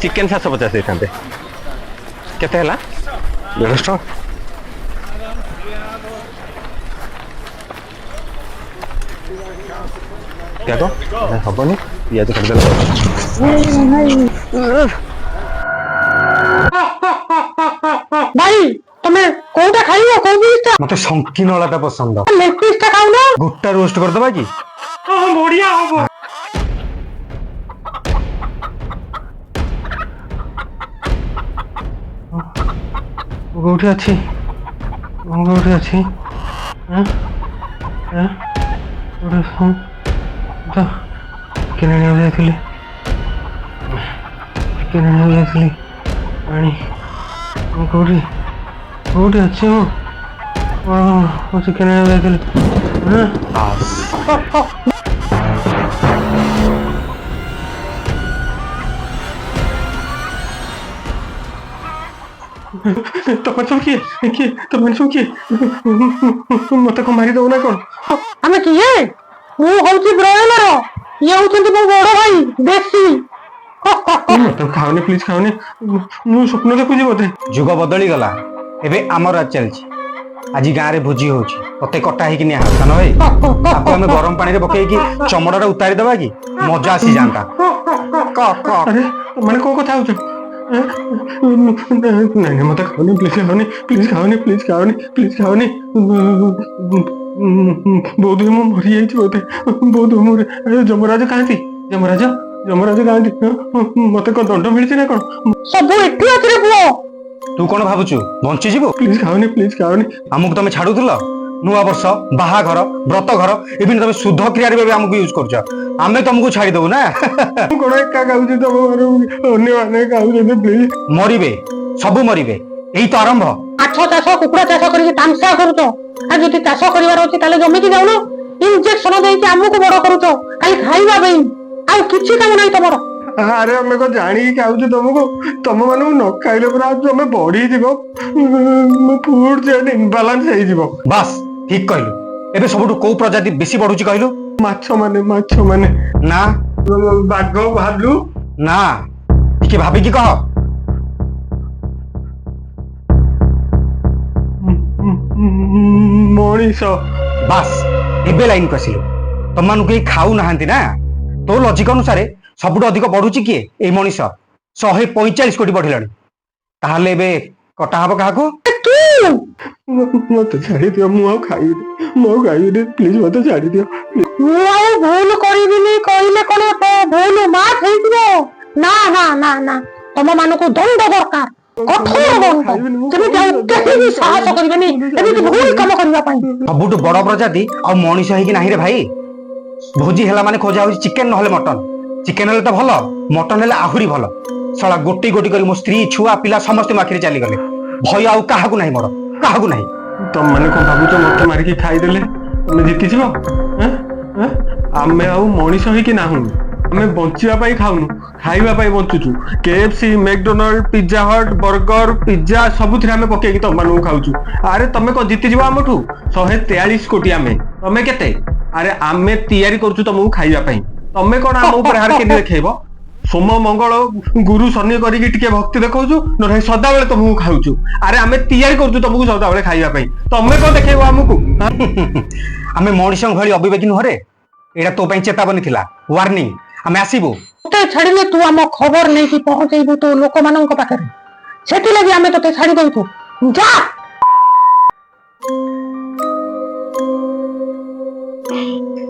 Chicken 750 देते केते हला 150 टଙ୍କା क्या तो हबनी पियाज काटिदेला भाई तमे कोटा खाइयो कोई पीसटा मते संकीर्ण वालाटा पसंद लेग पीसटा खाउनो गुट्टा रोस्ट कर दबा की बढ़िया हबो कोठी अछि हां हां ओरे हम तो केने ने जाइथिली पानी कोठी अछि ओ केने ने जाइथिली हां तमन सब किए मत को मारी दो ना कौन हमें किए मु होउची ब्रॉयलर ये होउचंती मो बड़ भाई देसी मत खाओनी प्लीज खाओनी मु स्वप्न देखुजी बोधे जुग बदली गला एबे आमर राज चलची आज गाँ रे भोजी होची तते कटा ही कि निया हसन भाई आपको हमें गरम पानी रे पके कि चमड़ा उतारी दबा कि मजा आसी जानता क अरे माने को कथा होछ नहीं मत खाओनी प्लीज खाओनी बहुत मो मरी जाइछ बोते बहुत मोर जमराज कांती जमराज मत को दंड मिलछि ना कोन सब एठी अछि रे पुओ तू कोन भाबुछु बंची जीवो प्लीज खाओनी हमकु तमे छाडुथलो नुआ वर्ष बाहाघर व्रत घर एबिन तमे शुद्ध क्रिया रे हमकु यूज करछ आमे तुमको छाडी दबु ना कोन एका गाउछि तम अन्य माने गाउछि प्लीज मरिबे सब मरिबे एही तो आरंभ आठो चाष कुकुड़ा चाष करी तामसा करूतो आ जति चाष करिवार अछि ताले जमी की जाउनो इंजेक्शन देई के हमकु बड़ करूतो काई खाइबा बई आ किछि काम नै तमरो अरे हमें को जानी खाऊँ तुमको तुम मान न खाइले पूरा तुम बढ़ी जीव फूड चेन इनबालांस हो बस ठीक कहलु एबे सबुठु को प्रजाति बेसी बढ़ुची कहलु माछ माने ना बाघ भालू ना के भाबी की कह मनीष बस एबे लाइन कसिलु तुम मानु के खाऊ नाहंती ना तो लॉजिक अनुसार सबुठ अधिक बढ़ुची किए ए मनीष 145 कोटी बढ़िलानी ताहले एबे कटा हबो काहाकू मत छाड़ी दियो मु खाइबे प्लीज मत छाड़ी दियो मु भूल करिबिनी कहिले कोन तो भूल माफ हेइ दियो ना ना ना ना तम मानको दंड दरकार कठोर दंड जमी केहि भी साहस करिबेनी एबे भूल काम करिवा पई सबुठ बड़ प्रजाति आ मनीष हेइ कि नाही रे भाई भोजी हेला माने खोजा होई चिकन नहले मटन चिकेन हेले तो भलो मटन हेले आहुरी भलो साला गोटी गोटी करी मो स्त्री छुआ पिला समस्त माखिरे चली गले भय आउ काहाकू नाही मोर काहाकू नाही तुम माने को भाबुच मत मारी के खाई देले तुम जीति जीवो आमे आउ मनीष होई कि नाहु आमे बंचिबा पई खाउनु खाइबा पई बंचुचु केएफसी मैकडोनाल्ड पिज्जा हट बर्गर पिज्जा सबुथिरे आमे पके कि तुम मानु खाउचु अरे तमे को जीति जीवो हमठू 143 कोटी आमे तमे केते अरे आमे तयारी करचु तुमको खाइबा पई तमे कोन हम ऊपर हार के देखैबो सोम मंगल गुरु शनि करिके टिके भक्ति देखौछु न सदा बेले तुमको खाउछु अरे आमे तयारी करछु तुमको सदा बेले खाइबा पई तमे को देखैबो हमकु आमे मणिसंग भली अबिबेकी नहरे एटा तो पई चेतावनी थिला वार्निंग आमे आसीबो ते छाडिले तू हम खबर नै कि पहुंचैबो तो लोक मानन को पाखरे सेति लागि आमे तते छाडी दउछु जा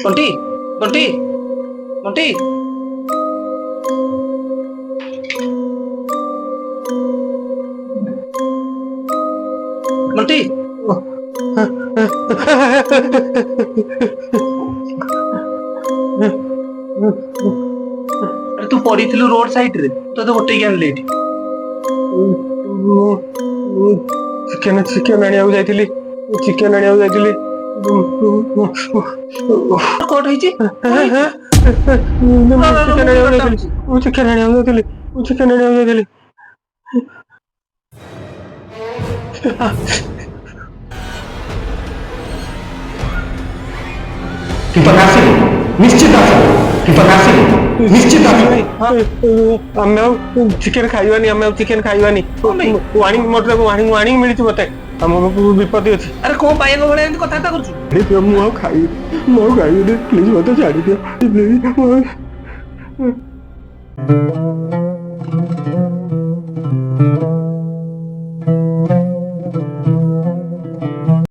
बंटी बंटी बंटी बंटी अरे तू पड़ी थिलु रोड साइड रे तो गोटे के आनले एठी चिकेन आनिया जाइथिली कोट होई छी चिकेन आनिया जाइथिली निश्चित आसिबो ନିଶ୍ଚିତ ଭାବେ। ଆମେ ଆଉ ଚିକେନ ଖାଇବାନି, ଆମେ ଆଉ ଚିକେନ ଖାଇବାନି। ୱାର୍ଣିଂ ମତେ ୱାର୍ଣିଂ ମିଳିଛି ମତେ, ଆମକୁ ବିପତ୍ତି ଅଛି। ଆରେ କୋଉ ପାଇଆଙ୍କ ଭଳିଆ ଏମିତି କଥାବାର୍ତ୍ତା କରୁଛୁ? ମୁଁ ଆଉ ଖାଇବି, ମୁଁ ଆଉ ଖାଇବିନି, ପ୍ଲିଜ ମତେ ଛାଡ଼ିଦିଅ ପ୍ଲିଜ।